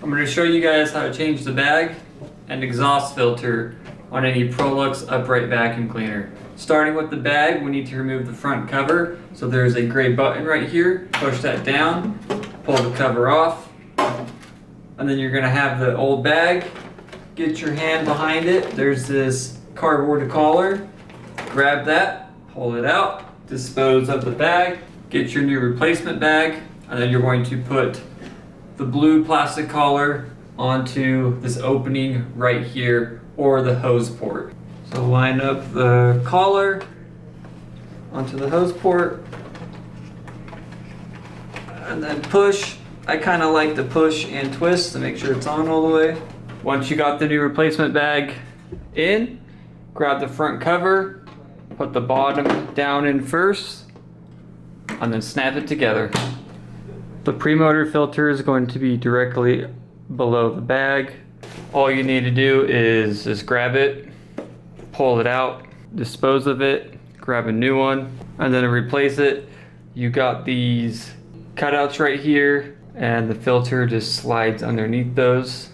I'm going to show you guys how to change the bag and exhaust filter on any Prolux Upright Vacuum Cleaner. Starting with the bag, we need to remove the front cover. So there's a gray button right here. Push that down, pull the cover off, and then you're going to have the old bag. Get your hand behind it. There's this cardboard collar. Grab that, pull it out, dispose of the bag, get your new replacement bag, and then you're going to put the blue plastic collar onto this opening right here, or the hose port. So line up the collar onto the hose port and then push. I kind of like to push and twist to make sure it's on all the way. Once you got the new replacement bag in, grab the front cover, put the bottom down in first, and then snap it together. The pre-motor filter is going to be directly below the bag. All you need to do is just grab it, pull it out, dispose of it, grab a new one, and then to replace it, you got these cutouts right here, and the filter just slides underneath those.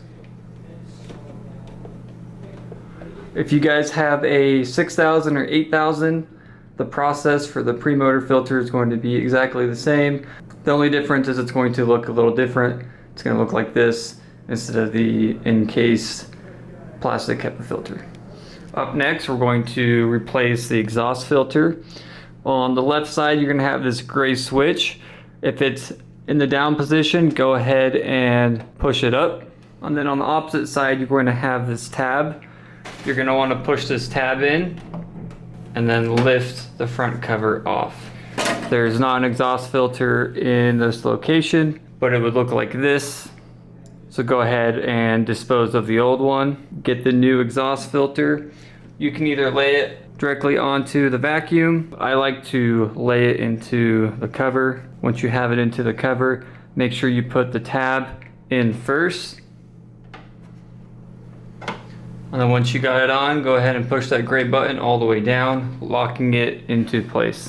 If you guys have a 6000 or 8000, the process for the pre-motor filter is going to be exactly the same. The only difference is it's going to look a little different. It's going to look like this instead of the encased plastic HEPA filter. Up next, we're going to replace the exhaust filter. On the left side, you're going to have this gray switch. If it's in the down position, go ahead and push it up. And then on the opposite side, you're going to have this tab. You're going to want to push this tab in and then lift the front cover off. There's not an exhaust filter in this location, but it would look like this. So go ahead and dispose of the old one. Get the new exhaust filter. You can either lay it directly onto the vacuum. I like to lay it into the cover. Once you have it into the cover, make sure you put the tab in first. And then once you got it on, go ahead and push that gray button all the way down, locking it into place.